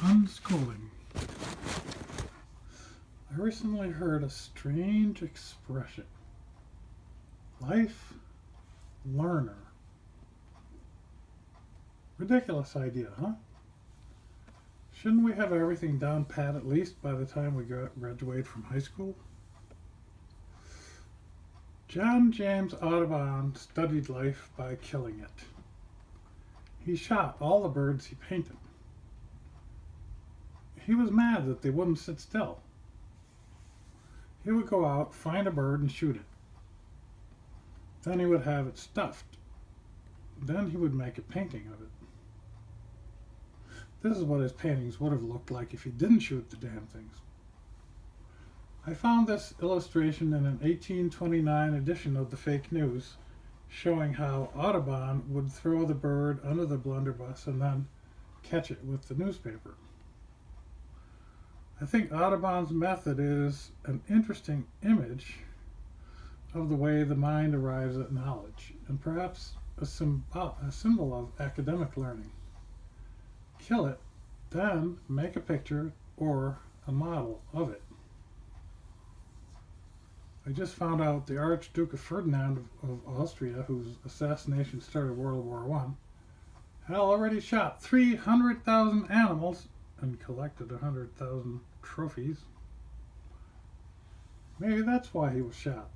Unschooling. I recently heard a strange expression. Life learner. Ridiculous idea, huh? Shouldn't we have everything down pat at least by the time we graduate from high school? John James Audubon studied life by killing it. He shot all the birds he painted. He was mad that they wouldn't sit still. He would go out, find a bird, and shoot it. Then he would have it stuffed. Then he would make a painting of it. This is what his paintings would have looked like if he didn't shoot the damn things. I found this illustration in an 1829 edition of the Fake News, showing how Audubon would throw the bird under the blunderbuss and then catch it with the newspaper. I think Audubon's method is an interesting image of the way the mind arrives at knowledge, and perhaps a symbol of academic learning. Kill it, then make a picture or a model of it. I just found out the Archduke of Ferdinand of Austria, whose assassination started World War I, had already shot 300,000 animals and collected 100,000 trophies. Maybe that's why he was shot.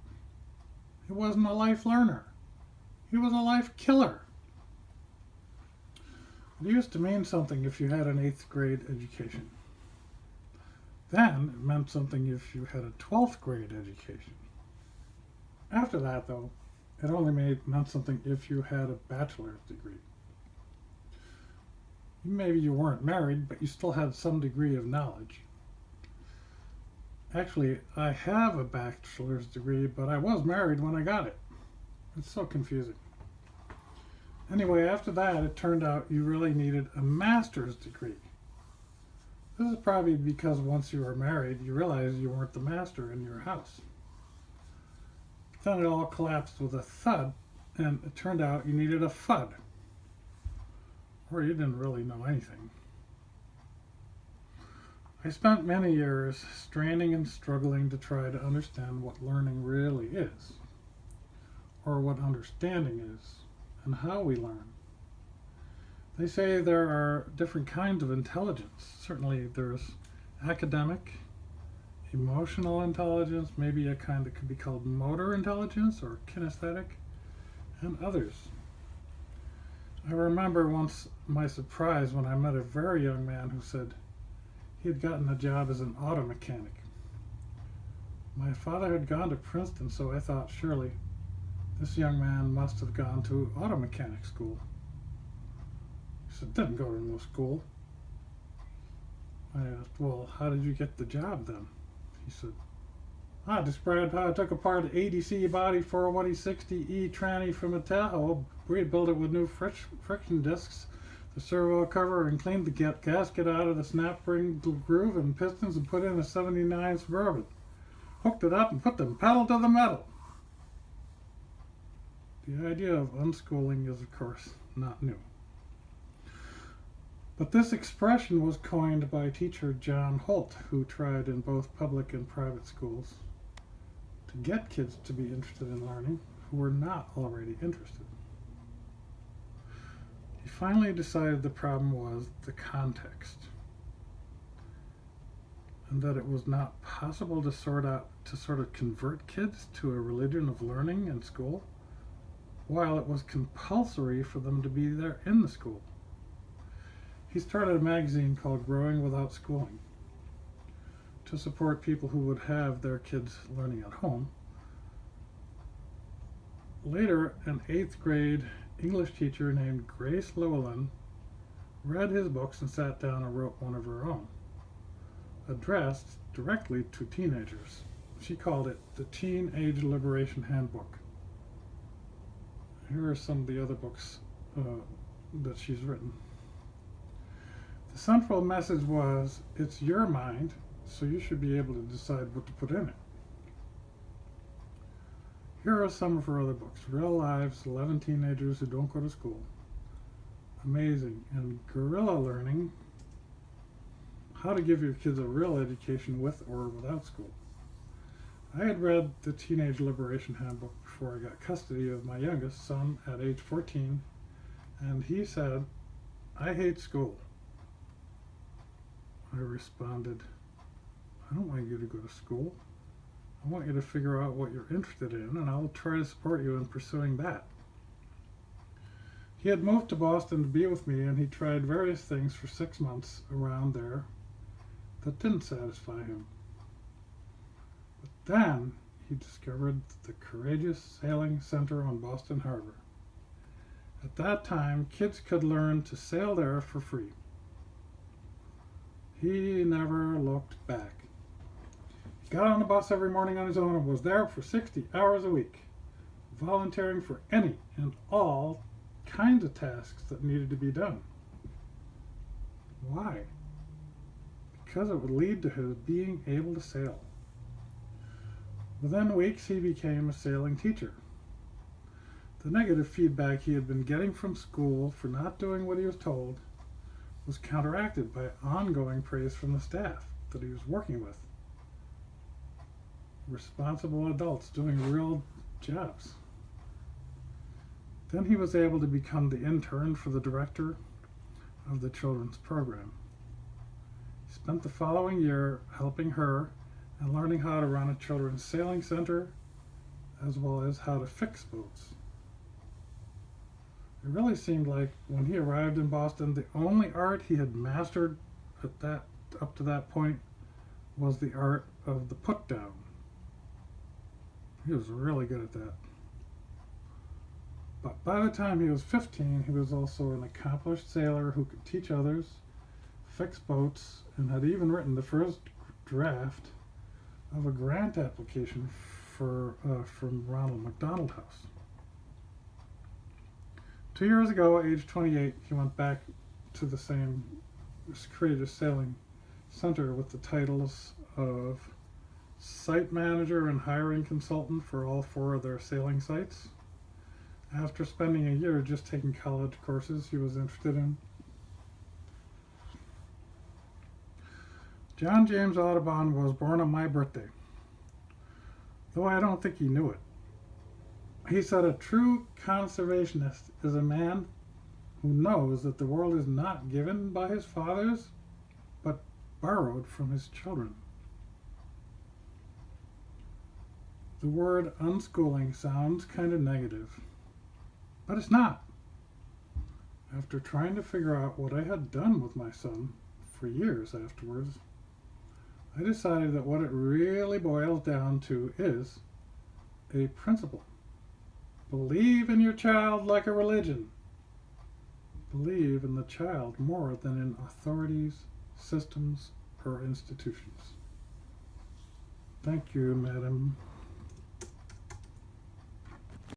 He wasn't a life learner. He was a life killer. It used to mean something if you had an 8th grade education. Then it meant something if you had a 12th grade education. After that, though, it only meant something if you had a bachelor's degree. Maybe you weren't married, but you still had some degree of knowledge. Actually, I have a bachelor's degree, but I was married when I got it. It's so confusing. Anyway, after that, it turned out you really needed a master's degree. This is probably because once you were married, you realized you weren't the master in your house. Then it all collapsed with a thud, and it turned out you needed a FUD. Or you didn't really know anything. I spent many years straining and struggling to try to understand what learning really is, or what understanding is, and how we learn. They say there are different kinds of intelligence. Certainly there's academic, emotional intelligence, maybe a kind that could be called motor intelligence or kinesthetic, and others. I remember once my surprise when I met a very young man who said he had gotten a job as an auto mechanic. My father had gone to Princeton, so I thought surely this young man must have gone to auto mechanic school. He said, didn't go to no school. I asked, well, how did you get the job then? He said, I described how I took apart an ADC body 41060E tranny from a Tahoe, rebuilt it with new friction discs, the servo cover, and cleaned the gasket out of the snap spring groove and pistons and put in a 79 Suburban. Hooked it up and put the pedal to the metal. The idea of unschooling is, of course, not new. But this expression was coined by teacher John Holt, who tried in both public and private schools to get kids to be interested in learning who were not already interested. He finally decided the problem was the context, and that it was not possible to sort of convert kids to a religion of learning in school, while it was compulsory for them to be there in the school. He started a magazine called Growing Without Schooling to support people who would have their kids learning at home. Later, an 8th grade English teacher named Grace Llewellyn read his books and sat down and wrote one of her own, addressed directly to teenagers. She called it the Teenage Liberation Handbook. Here are some of the other books that she's written. The central message was, it's your mind, so you should be able to decide what to put in it. Here are some of her other books. Real Lives, 11 Teenagers Who Don't Go to School. Amazing. And Guerrilla Learning, how to give your kids a real education with or without school. I had read the Teenage Liberation Handbook before I got custody of my youngest son at age 14, and he said, "I hate school." I responded, "I don't want you to go to school. I want you to figure out what you're interested in, and I'll try to support you in pursuing that." He had moved to Boston to be with me, and he tried various things for 6 months around there that didn't satisfy him. But then he discovered the Courageous Sailing Center on Boston Harbor. At that time, kids could learn to sail there for free. He never looked back. He got on the bus every morning on his own and was there for 60 hours a week, volunteering for any and all kinds of tasks that needed to be done. Why? Because it would lead to his being able to sail. Within weeks, he became a sailing teacher. The negative feedback he had been getting from school for not doing what he was told was counteracted by ongoing praise from the staff that he was working with. Responsible adults doing real jobs. Then he was able to become the intern for the director of the children's program. He spent the following year helping her and learning how to run a children's sailing center, as well as how to fix boats. It really seemed like when he arrived in Boston, the only art he had mastered up to that point was the art of the put down. He was really good at that. But by the time he was 15, he was also an accomplished sailor who could teach others, fix boats, and had even written the first draft of a grant application from Ronald McDonald House. 2 years ago, age 28, he went back to the same Courageous Sailing Center with the titles of site manager and hiring consultant for all 4 of their sailing sites. After spending a year just taking college courses he was interested in. John James Audubon was born on my birthday, though I don't think he knew it. He said a true conservationist is a man who knows that the world is not given by his fathers, but borrowed from his children. The word unschooling sounds kind of negative, but it's not. After trying to figure out what I had done with my son for years afterwards, I decided that what it really boils down to is a principle. Believe in your child like a religion. Believe in the child more than in authorities, systems, or institutions. Thank you, Madam